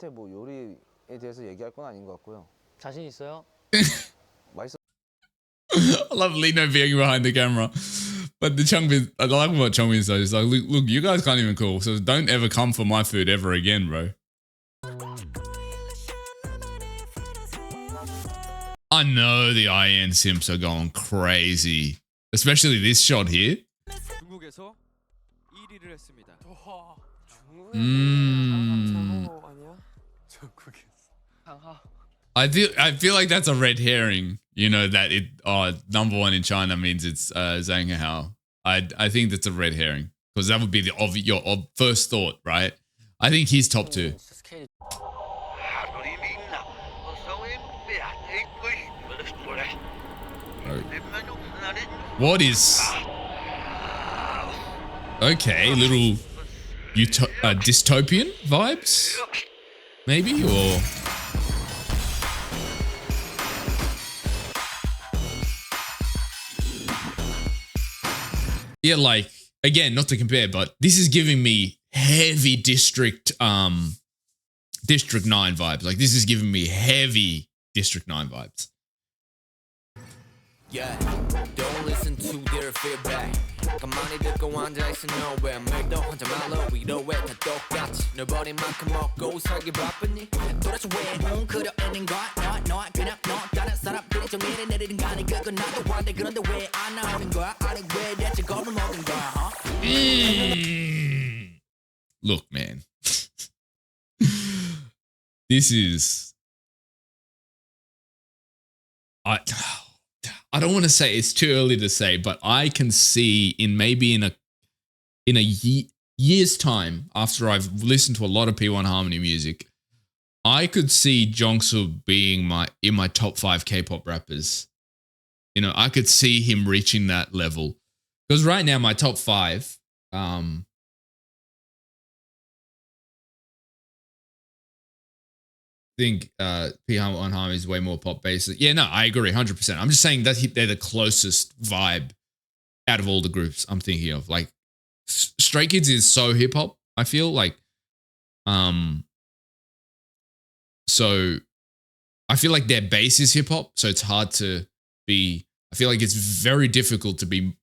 뭐 요리에 대해서 얘기할 건 아닌 것 같고요. 자신 있어요? 맛있어. I love Lino being behind the camera. But the Chongbin, I like what Chongbin says. It's like, look, you guys can't even cook, so don't ever come for my food ever again, bro. I know the IN simps are going crazy. Especially this shot here. 중국에서 1위를 했습니다. I feel like that's a red herring. You know that it number one in China means it's Zhang Hao. I think that's a red herring because that would be your first thought, right? I think he's top two. What is? Okay, little dystopian vibes, maybe, or yeah, like again, not to compare, but this is giving me heavy District 9 vibes. Like this is giving me heavy District 9 vibes. Yeah, don't listen to their feedback. 가만히 듣고 앉아있어 nowhere. 말도 하지 말라 위로해 다 똑같이 널 버린만큼 먹고 살기 바쁘니 도대체 왜 뭉클여 있는 거야 너 그냥 너 다른 사람들이 좀 이래 내리는 거 아니 그건 나도 한데 그런데 왜 안 나오는 거야 아니 왜 대체 겁을 먹은 거야 Look, man. This is I don't want to say it's too early to say, but I can see in maybe in a year's time after I've listened to a lot of P1Harmony music, I could see Jongseob being in my top 5 K-pop rappers. You know, I could see him reaching that level because right now my top 5, think P1Harmony is way more pop based. Yeah, no, I agree 100%. I'm just saying that they're the closest vibe out of all the groups I'm thinking of. Like Stray Kids is so hip hop, I feel like so I feel like their base is hip hop, so it's hard to be I feel like it's very difficult to be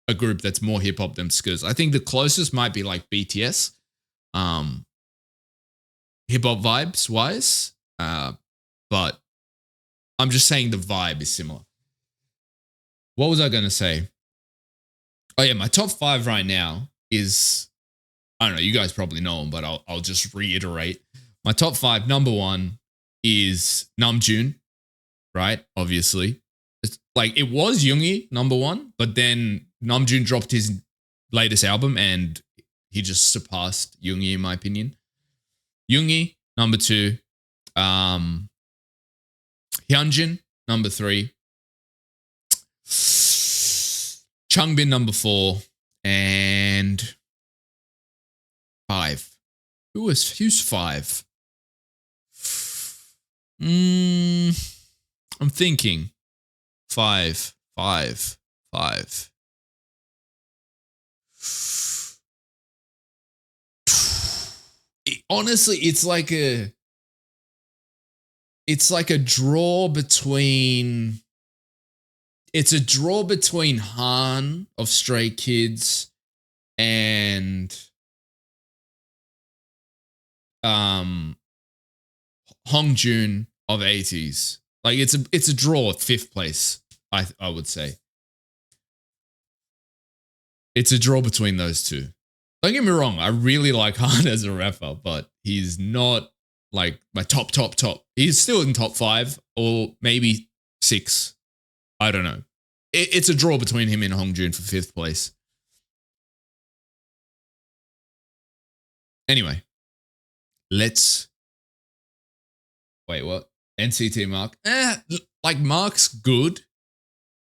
a group that's more hip hop than Skurs. I think the closest might be like BTS. Hip hop vibes wise, but I'm just saying the vibe is similar. What was I going to say? Oh yeah, my top 5 right now is, I don't know, you guys probably know them, but I'll just reiterate. My top 5, number 1 is Namjoon, right? Obviously. It's like it was Yoongi, number 1, but then Namjoon dropped his latest album and he just surpassed Yoongi in my opinion. Yoongi, number 2. Hyunjin, number 3. Changbin, number 4. And 5. Who's 5? I'm thinking. 5. Honestly, it's like a draw between Han of Stray Kids and Hongjoon of 80s. Like it's a draw at 5th place, I would say. It's a draw between those two. Don't get me wrong, I really like Han as a rapper, but he's not like my top. He's still in top 5 or maybe 6. I don't know. It's a draw between him and Hongjoon for 5th place. Anyway, let's... Wait, what? NCT Mark? Like Mark's good,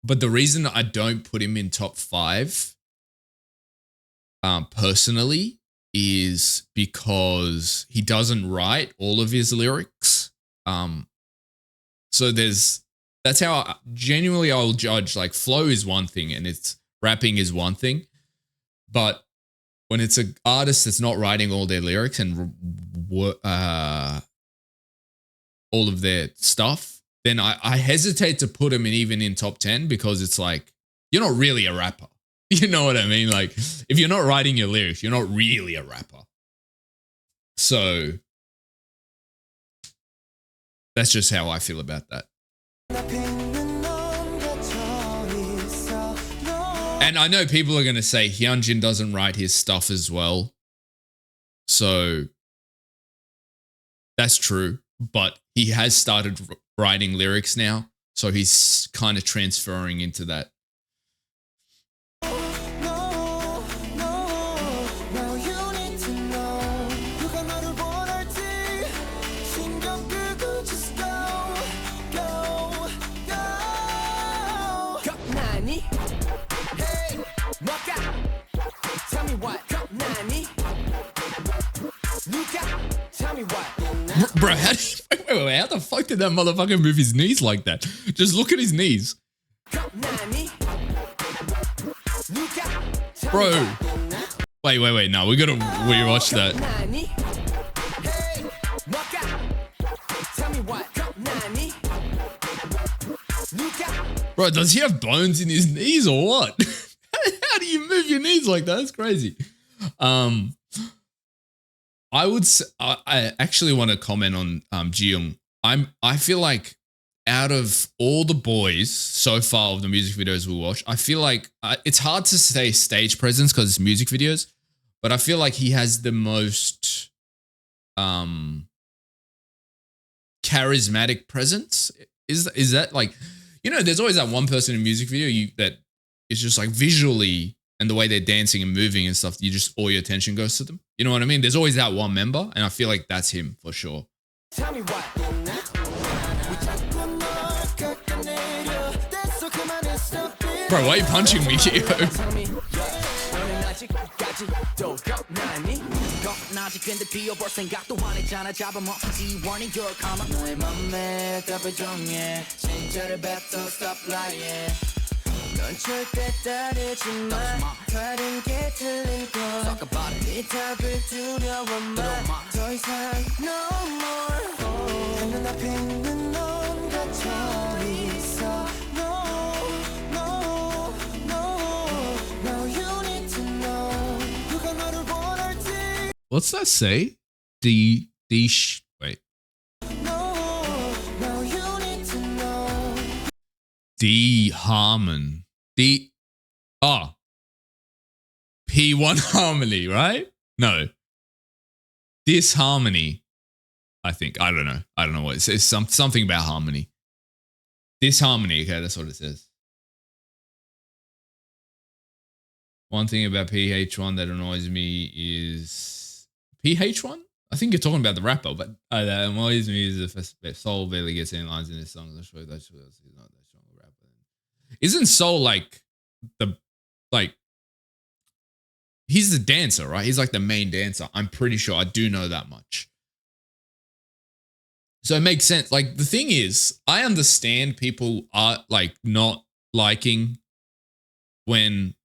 but the reason I don't put him in top 5 personally is because he doesn't write all of his lyrics. So that's how genuinely I'll judge. Like flow is one thing and it's rapping is one thing, but when it's an artist that's not writing all their lyrics and all of their stuff, then I hesitate to put them in top 10 because it's like, you're not really a rapper. You know what I mean? Like, if you're not writing your lyrics, you're not really a rapper. So that's just how I feel about that. And I know people are going to say Hyunjin doesn't write his stuff as well. So that's true. But he has started writing lyrics now. So he's kind of transferring into that. Bro, how the fuck did that motherfucker move his knees like that? Just look at his knees. Bro. Wait. No, we gotta rewatch that. Bro, does he have bones in his knees or what? How do you move your knees like that? That's crazy. I actually want to comment on Jiyoung. I feel like out of all the boys so far of the music videos we watch, I feel like it's hard to say stage presence because it's music videos, but I feel like he has the most charismatic presence. Is that like, you know, there's always that one person in music video that is just like visually and the way they're dancing and moving and stuff, all your attention goes to them. You know what I mean? There's always that one member, and I feel like that's him for sure. Bro, why are you punching me, Kyo? What's that say? Wait. P1Harmony. P1Harmony, right? No. Disharmony. I think. I don't know what it says. Something about harmony. Disharmony. Okay, that's what it says. One thing about PH1 that annoys me is PH1? I think you're talking about the rapper, but that annoys me is if Soul barely gets any lines in this song. That's not that strong a rapper. Isn't Soul like he's the dancer, right? He's like the main dancer. I'm pretty sure. I do know that much. So it makes sense. Like, the thing is, I understand people are like not liking when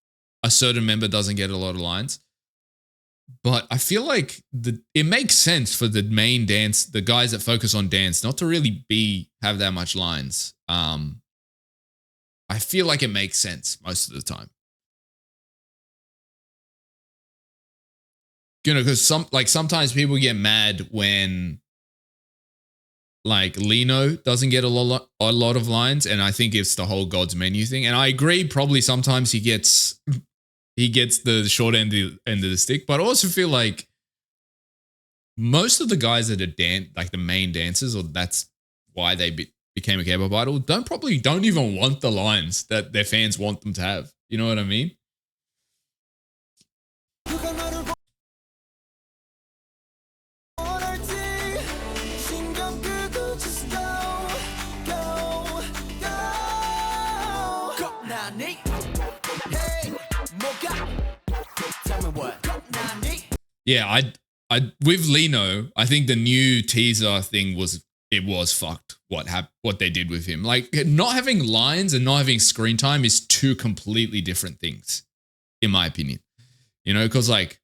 a certain member doesn't get a lot of lines. But I feel like it makes sense for the main dance, the guys that focus on dance, not to really have that much lines. I feel like it makes sense most of the time. You know, because sometimes people get mad when like Lino doesn't get a lot of lines, and I think it's the whole God's Menu thing. And I agree, probably sometimes he gets the short end of the stick, but I also feel like most of the guys that are like the main dancers, or that's why they became a K-pop idol, don't even want the lines that their fans want them to have. You know what I mean? Yeah, I with Lino, I think the new teaser thing was fucked. What they did with him, like not having lines and not having screen time is two completely different things, in my opinion. You know, because like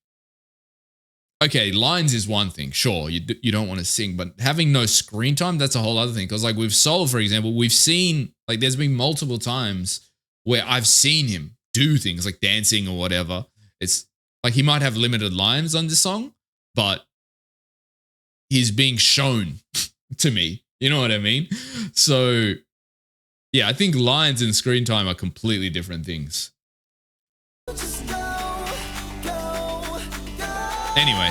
okay, lines is one thing. Sure, you don't want to sing, but having no screen time, that's a whole other thing. Because like with Soul, for example, we've seen, like there's been multiple times where I've seen him do things like dancing or whatever. It's like he might have limited lines on this song, but he's being shown to me. You know what I mean? So yeah, I think lines and screen time are completely different things. Anyway.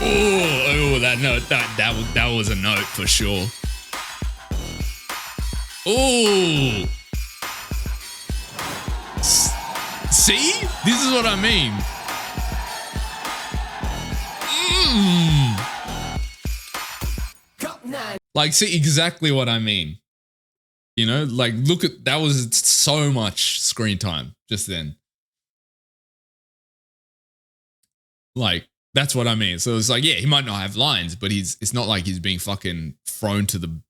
Oh, that note, that was a note for sure. Oh, see, this is what I mean. Like, see exactly what I mean. You know, like look at that was so much screen time just then. Like. That's what I mean. So it's like, yeah, he might not have lines, but it's not like he's being fucking thrown to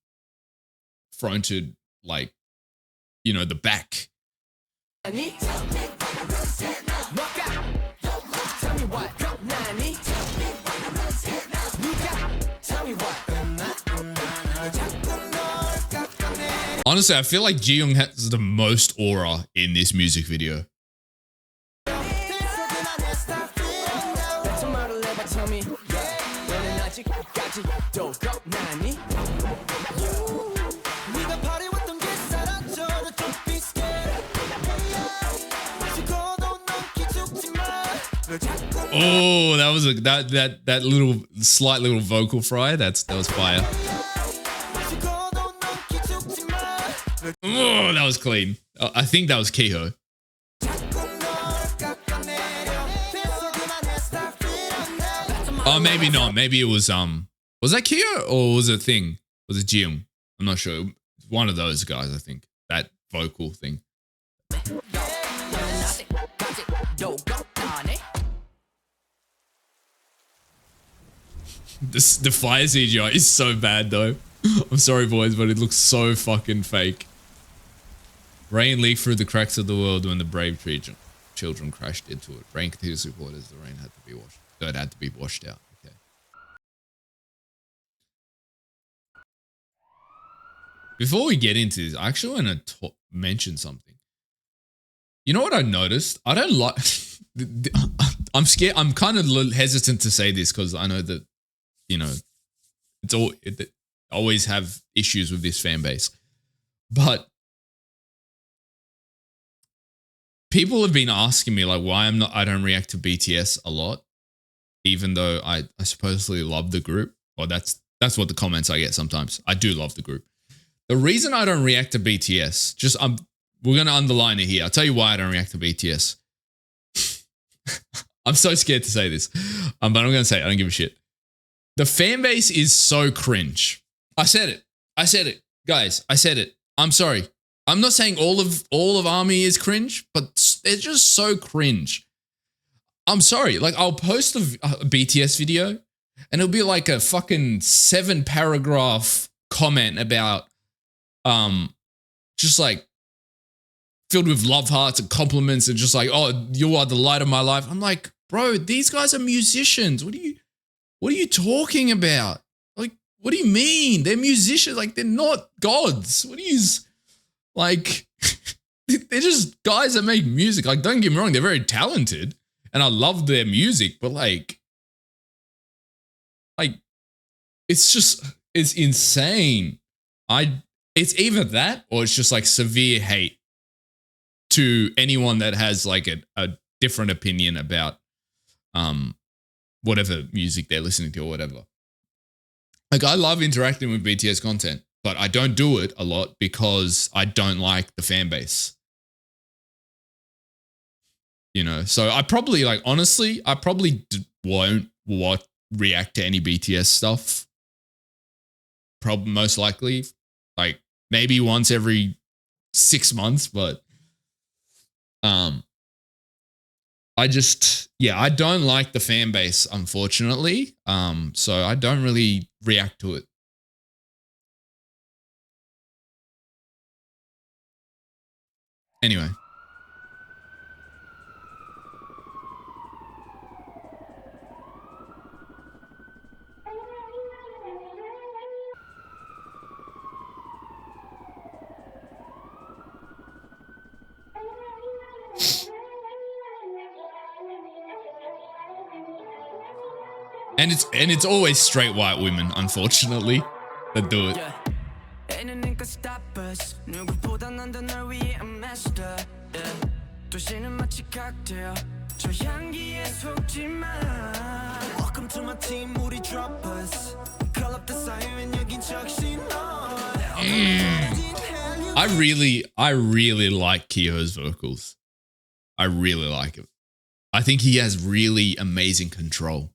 like, you know, the back. Honestly, I feel like Jiyoung has the most aura in this music video. Oh, that was that little slight little vocal fry. That was fire. Oh, that was clean. I think that was Kiho. Oh, maybe not. Maybe it was that Kiho or was it Thing? Was it Jiyoung? I'm not sure. One of those guys, I think. That vocal thing. The fire CGI is so bad though. I'm sorry boys, but it looks so fucking fake. Rain leaked through the cracks of the world when the brave children crashed into it. Rain continues to report as the rain had to be washed. So it had to be washed out. Okay. Before we get into this, I actually want to mention something. You know what I noticed? I don't like... I'm scared. I'm kind of hesitant to say this because I know that, you know, it always have issues with this fan base. But people have been asking me like why I don't react to BTS a lot, even though I supposedly love the group. Or that's what the comments I get sometimes. I do love the group. The reason I don't react to BTS, we're going to underline it here. I'll tell you why I don't react to BTS. I'm so scared to say this, but I'm going to say it. I don't give a shit. The fan base is so cringe. I said it. Guys, I said it. I'm sorry. I'm not saying all of ARMY is cringe, but they're just so cringe. I'm sorry. Like, I'll post a BTS video and it'll be like a fucking 7-paragraph comment about, just like filled with love hearts and compliments and just like, oh, you are the light of my life. I'm like, bro, these guys are musicians. What are you talking about? Like, what do you mean? They're musicians. Like, they're not gods. What do you, like, they're just guys that make music. Like, don't get me wrong. They're very talented and I love their music, but like, it's insane. It's either that or it's just like severe hate to anyone that has like a different opinion about whatever music they're listening to or whatever. Like, I love interacting with BTS content. but I don't do it a lot because I don't like the fan base. You know, so I probably like, honestly, I probably won't react to any BTS stuff. Probably most likely, like maybe once every 6 months, but I don't like the fan base, unfortunately. So I don't really react to it. Anyway. And it's always straight white women, unfortunately, that do it. Welcome to my team, moody droppers. Call up the siren, 여긴 적신 I really like Kiyo's vocals. I really like it. I think he has really amazing control.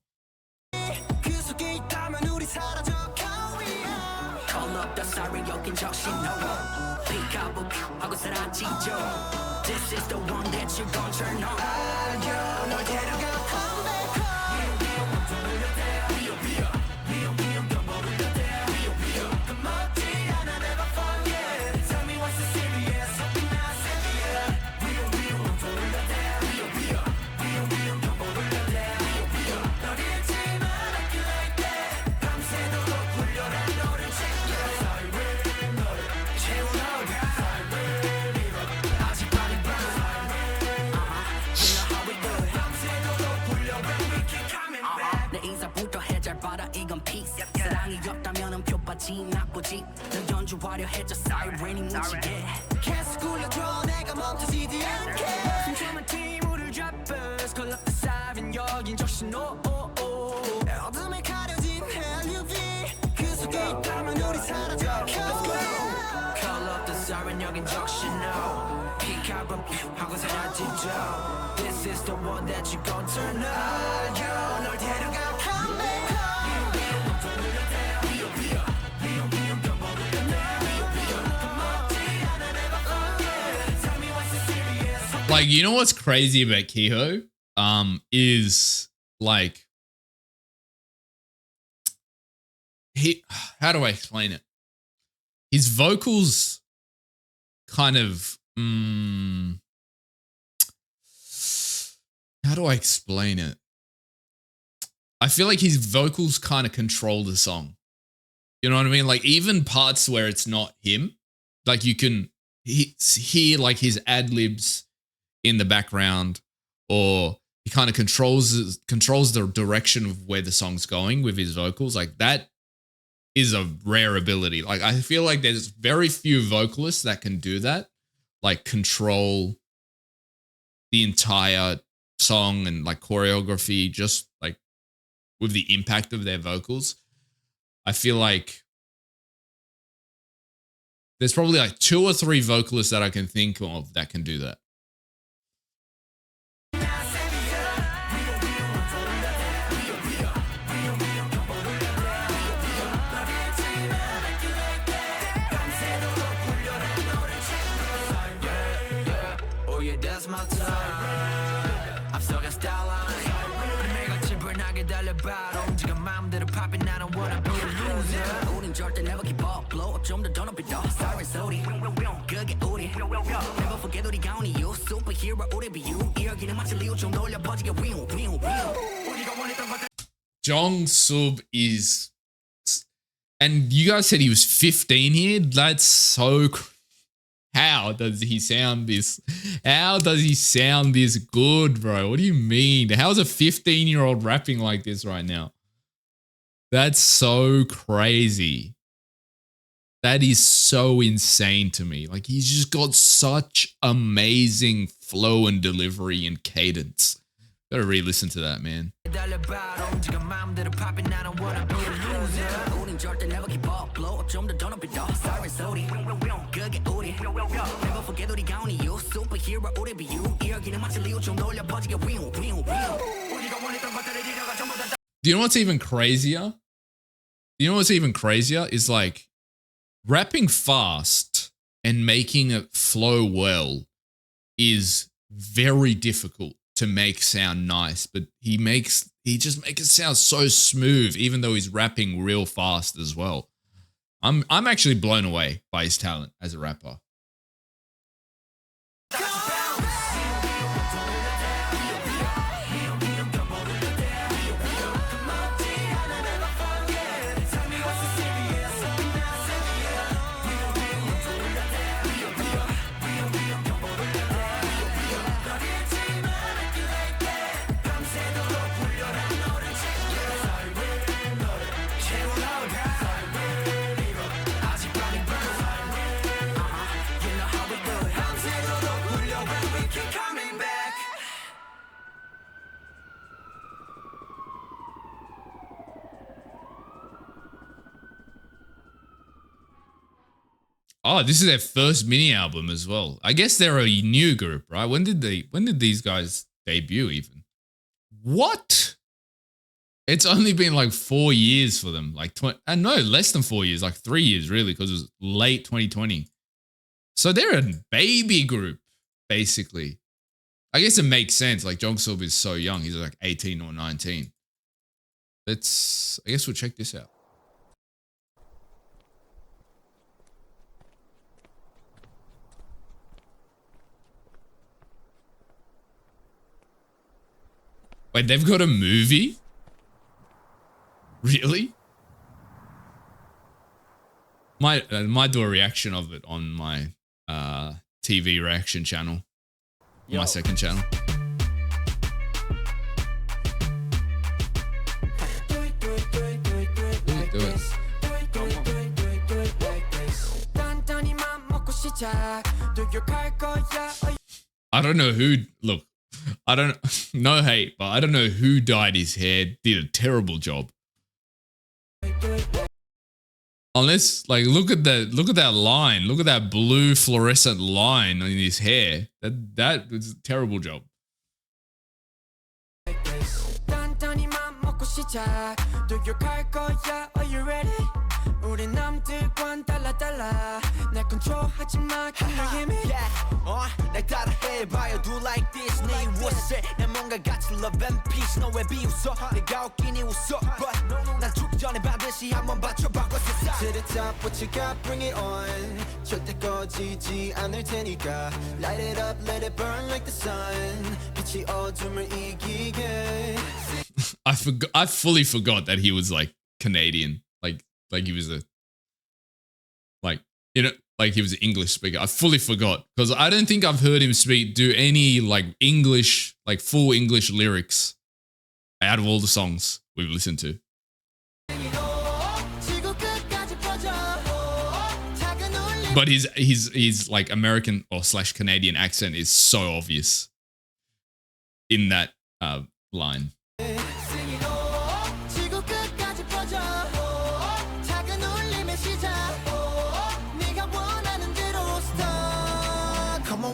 This is the one that you're gonna turn on. 나쁘지 넌 연주하려 해줘 사이렌이 뭉치게 계속 굴려줘 내가 멈춰지지 않게 숨참은 팀을 잡아서 Call up the siren 여긴 적신호 어둠에 가려진 LUV 그 속에 있다면 우리 사라져 Let's go Call up the siren 여긴 적신호 Pick up 하고 사라지죠 This is the one that you gon' turn on 널 데려가 come back Like, you know what's crazy about Kiho? Is like how do I explain it? His vocals kind of how do I explain it? I feel like his vocals kind of control the song. You know what I mean? Like even parts where it's not him, like you can hear like his ad-libs in the background, or he kind of controls the direction of where the song's going with his vocals. Like that is a rare ability. Like I feel like there's very few vocalists that can do that, like control the entire song and like choreography just like with the impact of their vocals. I feel like there's probably like 2 or 3 vocalists that I can think of that can do that. Jongseob is, and you guys said he was 15 here. That's so. How does he sound this? How does he sound this good, bro? What do you mean? How's a 15-year-old rapping like this right now? That's so crazy. That is so insane to me. Like he's just got such amazing flow and delivery and cadence. Gotta re-listen to that, man. 절대 never give up blow 좀더 더 높이 더 Siren 소리 그게 우리 Never forget 우리가 온 이유 Superhero 우리 비유 이야기는 마치 리오 좀 돌려 퍼지게 위우 우리가 원했던 것들을 잃어가 전부 다 Do you know what's even crazier? You know what's even crazier is like rapping fast and making it flow well is very difficult to make sound nice, but he just makes it sound so smooth, even though he's rapping real fast as well. I'm actually blown away by his talent as a rapper. Oh, this is their first mini album as well. I guess they're a new group, right? When did these guys debut even? What? It's only been like 4 years for them. Like no, less than 4 years, like 3 years really, because it was late 2020. So they're a baby group, basically. I guess it makes sense. Like Jongseob is so young. He's like 18 or 19. I guess we'll check this out. Wait, they've got a movie? Really? Might do a reaction of it on my TV reaction channel. On my second channel. Do it. I don't know who, look, I don't, no hate, but I don't know who dyed his hair, did a terrible job. Unless, like, look at that line, look at that blue fluorescent line on his hair. That was a terrible job. 날 따라해봐요 do like this 네 무엇을 내 뭔가 같이 love and peace 너 왜 비웃어 내가 웃기니 웃어 but 난 죽기 전에 반드시 한번 받쳐봐고 세상 To the top what you got bring it on 절대 꺼지지 않을 테니까 Light it up let it burn like the sun 빛이 어둠을 이기게 I fully forgot that he was like Canadian, like he was a, like, you know, like he was an English speaker. I fully forgot because I don't think I've heard him do any like English, like full English lyrics out of all the songs we've listened to. But his like American or / Canadian accent is so obvious in that line.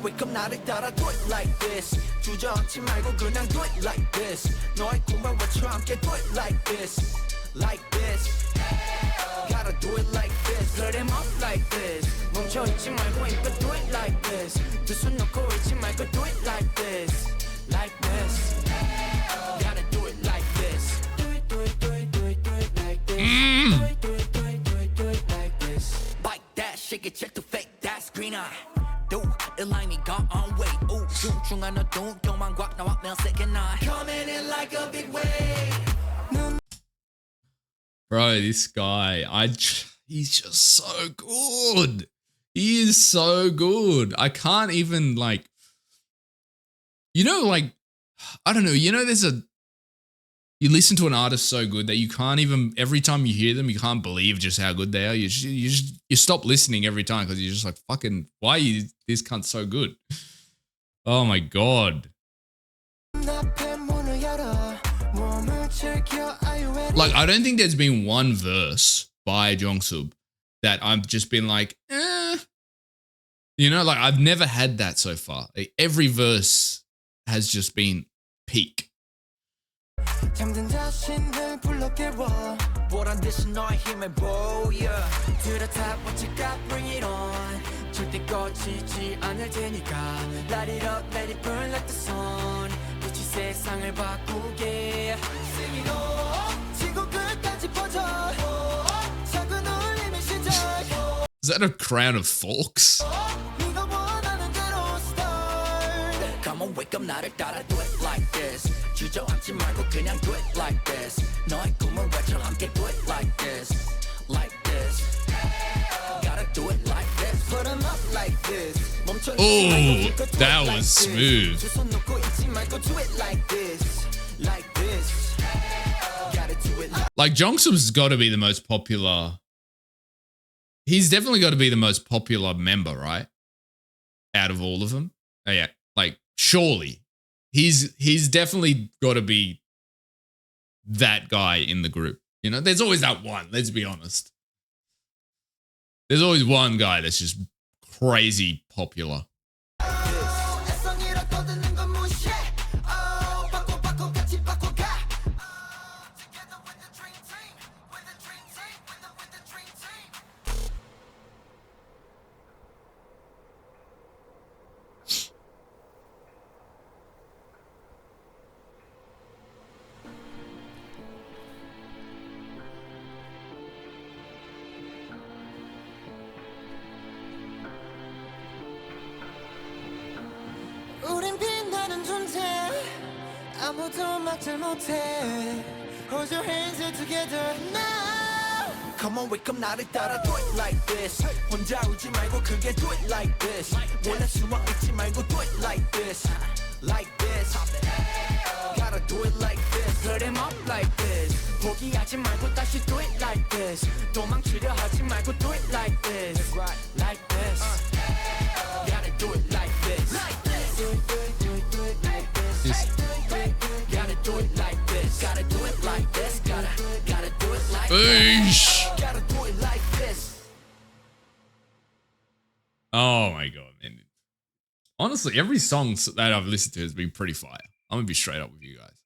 Wake up 나를 따라 do it like this 주저앉지 말고 그냥 do it like this 너의 꿈을 외쳐 함께 do it like this gotta do it like this Let him up like this 멈춰있지 말고 힘껏 do it like this 두 손 놓고 있지 말고 do it like this gotta do it like this do it like this Bite that shake it check the fake that screen eye Coming in like a big wave. Bro, this guy, he's just so good. He is so good. I can't even like, you know, like, I don't know, you know, you listen to an artist so good that you can't even, every time you hear them, you can't believe just how good they are. You stop listening every time because you're just like, fucking, why is this cunt so good? Oh my God. Like, I don't think there's been one verse by Jongseob that I've just been like, you know, like I've never had that so far. Like, every verse has just been peak. 잠든 자신을 불러 깨워 보란 듯이 너의 힘에 보여 들어타 what you got bring it on 절대 꺼지지 않을 테니까 Light it up let it burn like the sun 빛이 세상을 바꾸게 Sing it all 지구 끝까지 퍼져 작은 울림의 시작 Is that a crown of forks? 네가 원하는 대로 start Come on wake up 나를 따라 do it like this 주저앉지 말고 그냥 do it like this 너의 꿈을 외쳐 함께 do it like this like this gotta do it like this put 'em up like this 멈춰 Oh, that was smooth. 두 손 놓고 있지 말고 do it like this like this gotta do it Like Jongseob's got to be the most popular. He's definitely got to be the most popular member, right? Out of all of them. Oh, yeah, like surely. He's definitely got to be that guy in the group. You know, there's always that one, let's be honest. There's always one guy that's just crazy popular. 우린 빛나는 존재 아무도 막질 못해 Hold your hands up together now Come on wake up 나를 따라 do it like this 혼자 울지 말고 크게 do it like this 원래 숨어 있지 말고 do it like this like this gotta do it like this put 'em up like this 포기하지 말고 다시 do it like this 도망치려 하지 말고 do it like this like this gotta do it like this like this do it like this gotta do it like this gotta do it like this gotta do it like this gotta do it like this Oh my god, man. Honestly, every song that I've listened to has been pretty fire. I'm gonna be straight up with you guys.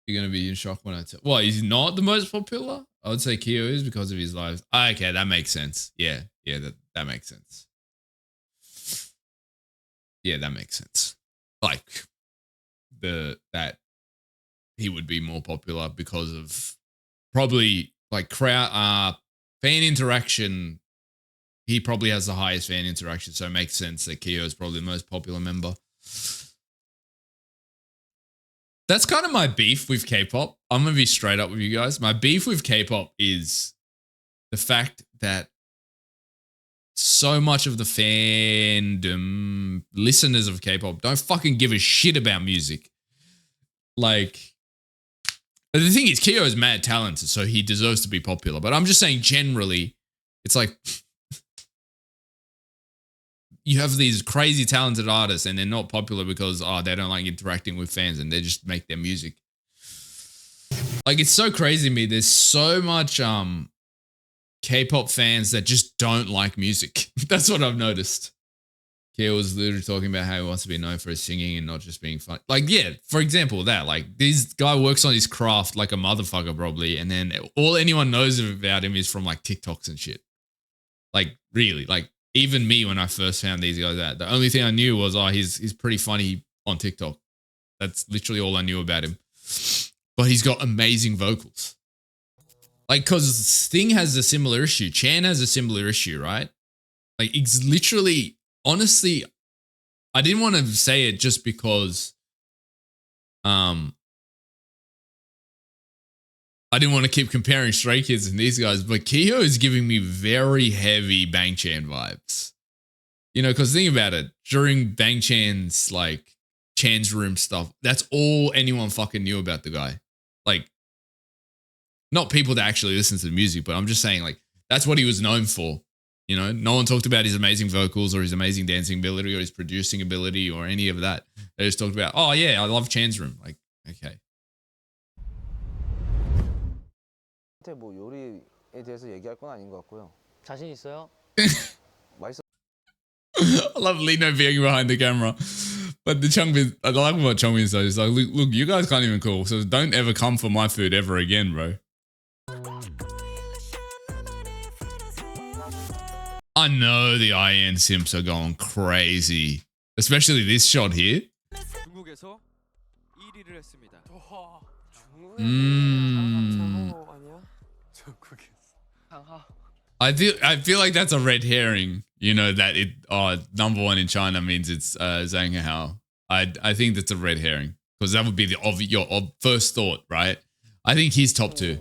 You're gonna be in shock when I tell. Well, he's not the most popular. I would say Kyo is because of his lives. Okay, that makes sense. Yeah, that makes sense. Yeah, that makes sense. Like that he would be more popular because of probably like crowd fan interaction. He probably has the highest fan interaction, so it makes sense that Kyo is probably the most popular member. That's kind of my beef with K-pop. I'm going to be straight up with you guys. My beef with K-pop is the fact that so much of the fandom, listeners of K-pop, don't fucking give a shit about music. Like, the thing is, Kyo is mad talented, so he deserves to be popular. But I'm just saying generally, it's like you have these crazy talented artists and they're not popular because they don't like interacting with fans and they just make their music. Like, it's so crazy to me. There's so much K-pop fans that just don't like music. That's what I've noticed. Kyo was literally talking about how he wants to be known for his singing and not just being fun. Like, yeah, for example, that. Like, this guy works on his craft like a motherfucker probably, and then all anyone knows about him is from like TikToks and shit. Like, really, like, even me when I first found these guys out, the only thing I knew was, he's pretty funny on TikTok. That's literally all I knew about him. But he's got amazing vocals. Like, because Sting has a similar issue. Chan has a similar issue, right? Like, it's literally, honestly, I didn't want to say it just because I didn't want to keep comparing Stray Kids and these guys, but Kyo is giving me very heavy Bang Chan vibes. You know, because think about it. During Bang Chan's, like, Chan's Room stuff, that's all anyone fucking knew about the guy. Like, not people that actually listen to the music, but I'm just saying, like, that's what he was known for. You know, no one talked about his amazing vocals or his amazing dancing ability or his producing ability or any of that. They just talked about, oh, yeah, I love Chan's Room. Like, okay. 뭐 요리에 대해서 얘기할 건 아닌 것 같고요. 자신 있어요? 맛있어 I love Lino being behind the camera. But the Chongbin, I like what Chongbin says. It's like, look, you guys can't even cook, so don't ever come for my food ever again, bro. I know the IN simps are going crazy. Especially this shot here. 중국에서 1위를 했습니다. I feel like that's a red herring. You know that it number one in China means it's Zhang Hao. I think that's a red herring because that would be your first thought, right? I think he's top two.